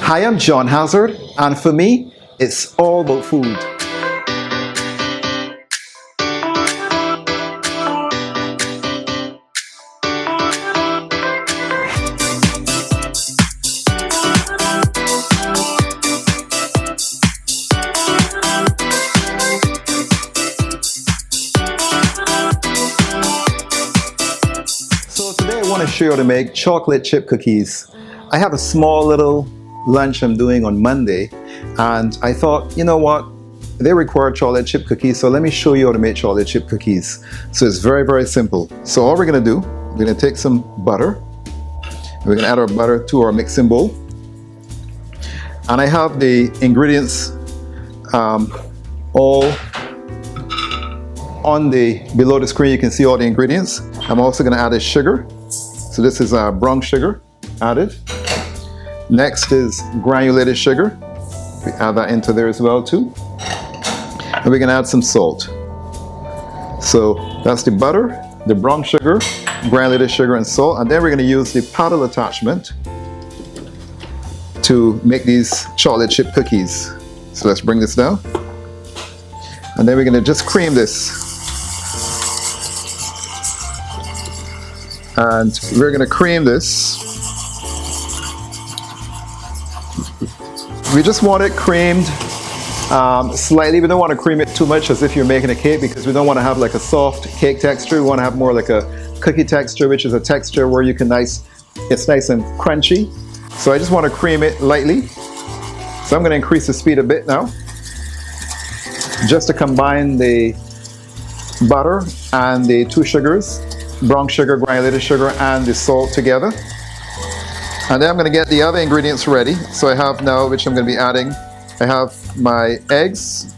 Hi, I'm John Hazzard, and for me, it's all about food. So today I want to show you how to make chocolate chip cookies. I have a small little lunch I'm doing on Monday, and I thought, you know what, they require chocolate chip cookies, so let me show you how to make chocolate chip cookies. So it's very, very simple. So all we're going to do, we're going to take some butter, and we're going to add our butter to our mixing bowl, and I have the ingredients all on below the screen. You can see all the ingredients. I'm also going to add a sugar. So this is brown sugar added. Next is granulated sugar. We add that into there as well too. And we're going to add some salt. So that's the butter, the brown sugar, granulated sugar, and salt. And then we're going to use the paddle attachment to make these chocolate chip cookies. So let's bring this down. And then we're going to just cream this. And we're going to cream this. We just want it creamed slightly. We don't want to cream it too much as if you're making a cake, because we don't want to have like a soft cake texture. We want to have more like a cookie texture, which is a texture where you can it's nice and crunchy. So I just want to cream it lightly. So I'm going to increase the speed a bit now, just to combine the butter and the two sugars, brown sugar, granulated sugar, and the salt together. And then I'm going to get the other ingredients ready. So I have now, which I'm going to be adding, I have my eggs,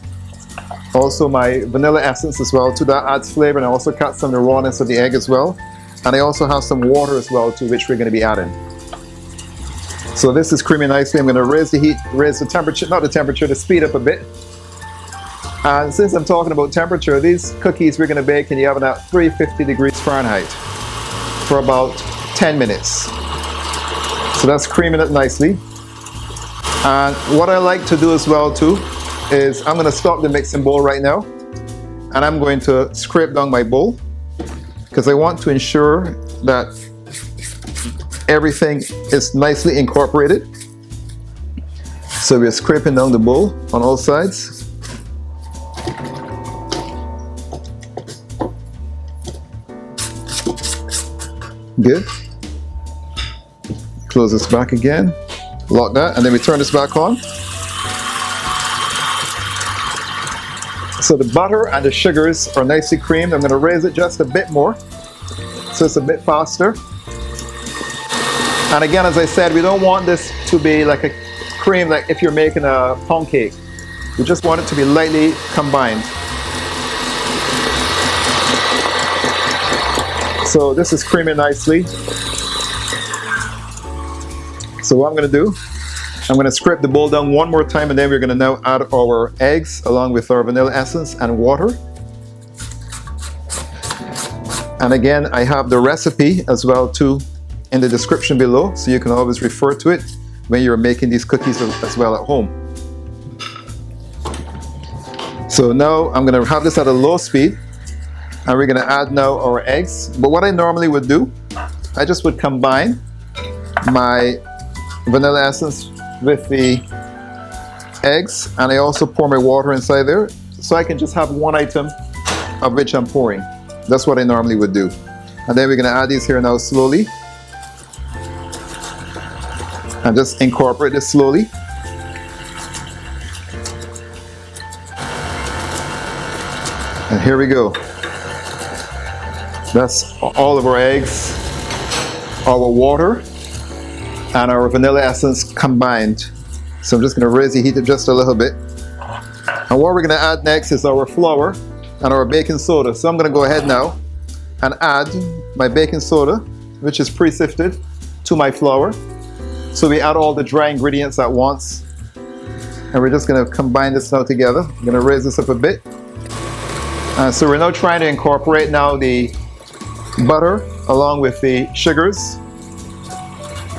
also my vanilla essence as well too. That adds flavor, and I also cut some of the rawness of the egg as well. And I also have some water as well too, which we're going to be adding. So this is creaming nicely. I'm going to raise the heat, raise the temperature, not the temperature, the speed up a bit. And since I'm talking about temperature, these cookies we're going to bake in the oven at 350 degrees Fahrenheit for about 10 minutes. So that's creaming it nicely. And what I like to do as well too is I'm going to stop the mixing bowl right now, and I'm going to scrape down my bowl, because I want to ensure that everything is nicely incorporated. So we're scraping down the bowl on all sides. Good. Close this back again, lock that, and then we turn this back on. So the butter and the sugars are nicely creamed. I'm going to raise it just a bit more, so it's a bit faster. And again, as I said, we don't want this to be like a cream like if you're making a pound cake. We just want it to be lightly combined. So this is creaming nicely. So what I'm going to do, I'm going to scrape the bowl down one more time, and then we're going to now add our eggs along with our vanilla essence and water. And again, I have the recipe as well too in the description below, so you can always refer to it when you're making these cookies as well at home. So now I'm going to have this at a low speed, and we're going to add now our eggs. But what I normally would do, I just would combine my vanilla essence with the eggs, and I also pour my water inside there, so I can just have one item of which I'm pouring. That's what I normally would do. And then we're going to add these here now slowly, and just incorporate this slowly. And here we go. That's all of our eggs, our water, and our vanilla essence combined. So I'm just going to raise the heat up just a little bit. And what we're going to add next is our flour and our baking soda. So I'm going to go ahead now and add my baking soda, which is pre-sifted, to my flour. So we add all the dry ingredients at once, and we're just going to combine this now together. I'm going to raise this up a bit. So we're now trying to incorporate now the butter along with the sugars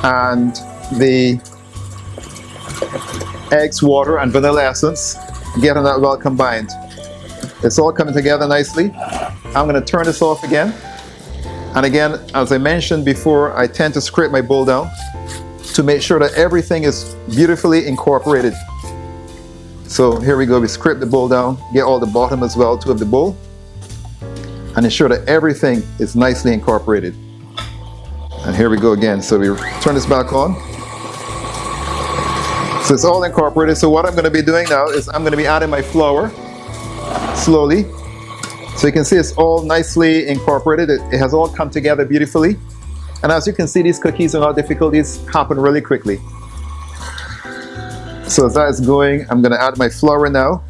and the eggs, water, and vanilla essence, getting that well combined. It's all coming together nicely. I'm going to turn this off again. And again, as I mentioned before, I tend to scrape my bowl down to make sure that everything is beautifully incorporated. So here we go, we scrape the bowl down, get all the bottom as well too of the bowl, and ensure that everything is nicely incorporated. And here we go again, so we turn this back on. So it's all incorporated. So what I'm going to be doing now is I'm going to be adding my flour slowly. So you can see it's all nicely incorporated. It has all come together beautifully. And as you can see, these cookies are not difficult. These happen really quickly. So as that is going, I'm going to add my flour now.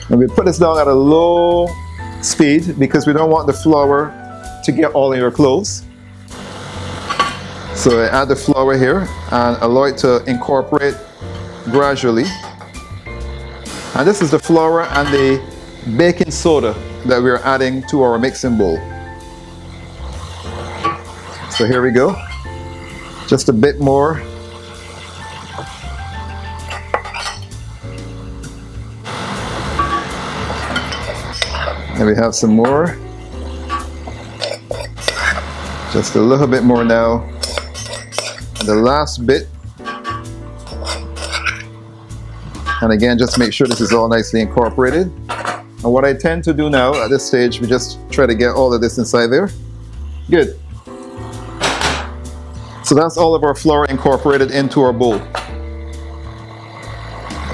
And we put this down at a low speed because we don't want the flour to get all in your clothes. So I add the flour here and allow it to incorporate gradually. And this is the flour and the baking soda that we're adding to our mixing bowl. So here we go. Just a bit more. And we have some more. Just a little bit more now. And the last bit. And again, just make sure this is all nicely incorporated. And what I tend to do now at this stage, we just try to get all of this inside there. Good. So that's all of our flour incorporated into our bowl.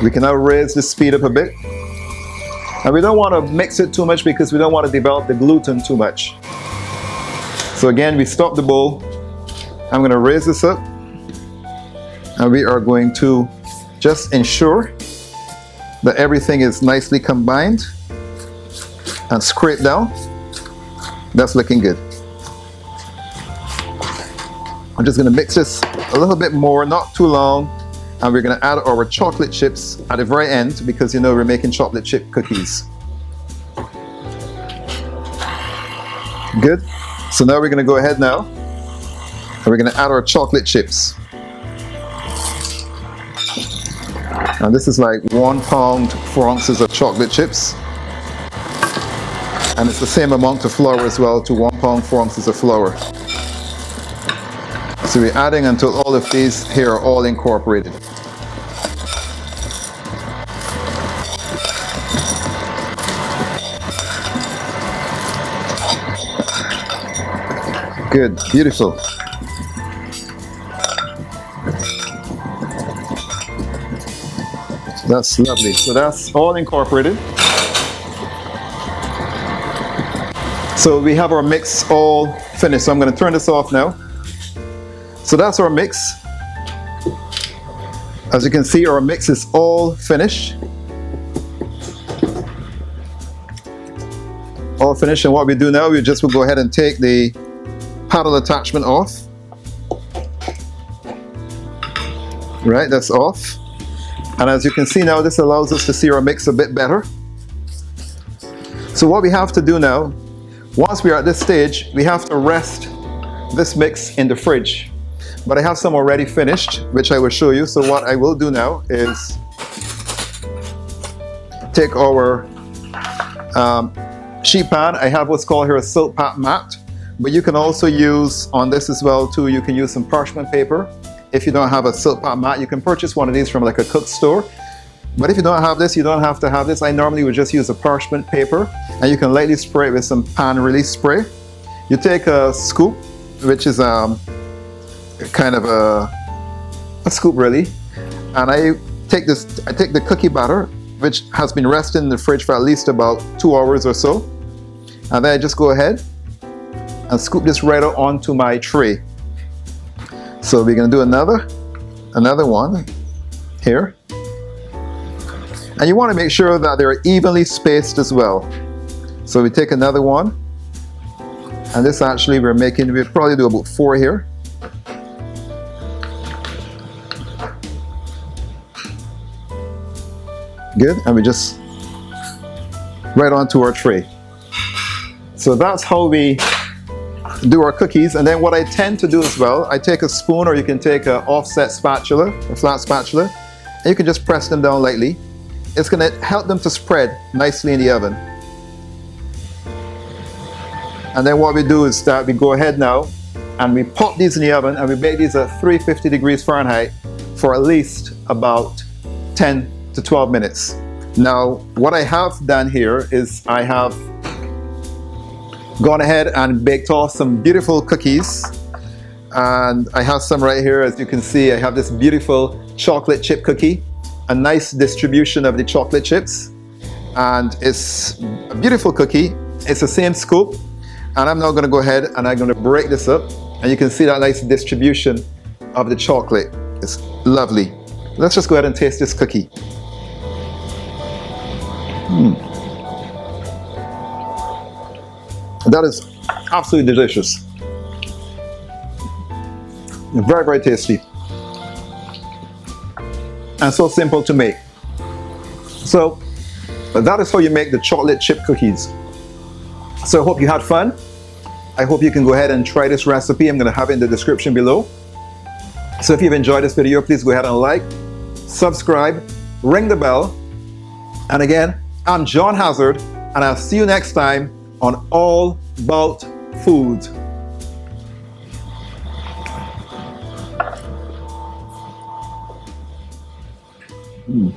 We can now raise the speed up a bit. And we don't want to mix it too much because we don't want to develop the gluten too much. So again, we stop the bowl. I'm going to raise this up. And we are going to just ensure that everything is nicely combined and scrape down. That's looking good. I'm just going to mix this a little bit more, not too long, and we're going to add our chocolate chips at the very end because you know we're making chocolate chip cookies. Good. So now we're going to go ahead now and we're going to add our chocolate chips. And this is like 1 pound 4 ounces of chocolate chips. And it's the same amount of flour as well, to 1 pound 4 ounces of flour. So we're adding until all of these here are all incorporated. Good, beautiful. That's lovely. So that's all incorporated. So we have our mix all finished. So I'm going to turn this off now. So that's our mix. As you can see, our mix is all finished. All finished. And what we do now, we just will go ahead and take the paddle attachment off. Right, that's off. And as you can see now, this allows us to see our mix a bit better. So what we have to do now, once we are at this stage, we have to rest this mix in the fridge. But I have some already finished, which I will show you. So what I will do now is take our sheet pan. I have what's called here a silk pack mat, but you can also use on this as well too. You can use some parchment paper. If you don't have a silk pack mat, you can purchase one of these from like a cook store. But if you don't have this, you don't have to have this. I normally would just use a parchment paper, and you can lightly spray it with some pan release spray. You take a scoop, which is kind of a scoop really, and I take the cookie batter, which has been resting in the fridge for at least about 2 hours or so, and then I just go ahead and scoop this right out onto my tray. So we're going to do another one here, and you want to make sure that they're evenly spaced as well. So we take another one, and this actually we'll probably do about 4 here. Good, and we just right onto our tray. So that's how we do our cookies. And then what I tend to do as well, I take a spoon, or you can take an offset spatula, a flat spatula, and you can just press them down lightly. It's going to help them to spread nicely in the oven. And then what we do is that we go ahead now and we pop these in the oven, and we bake these at 350 degrees Fahrenheit for at least about 10 to 12 minutes. Now, what I have done here is I have gone ahead and baked off some beautiful cookies. And I have some right here. As you can see, I have this beautiful chocolate chip cookie, a nice distribution of the chocolate chips. And it's a beautiful cookie. It's the same scoop. And I'm now going to go ahead and I'm going to break this up. And you can see that nice distribution of the chocolate. It's lovely. Let's just go ahead and taste this cookie. That is absolutely delicious. Very, very tasty. And so simple to make. So that is how you make the chocolate chip cookies. So I hope you had fun. I hope you can go ahead and try this recipe. I'm going to have it in the description below. So if you've enjoyed this video, please go ahead and like, subscribe, ring the bell. And again, I'm John Hazzard, and I'll see you next time on All About Food. Mm.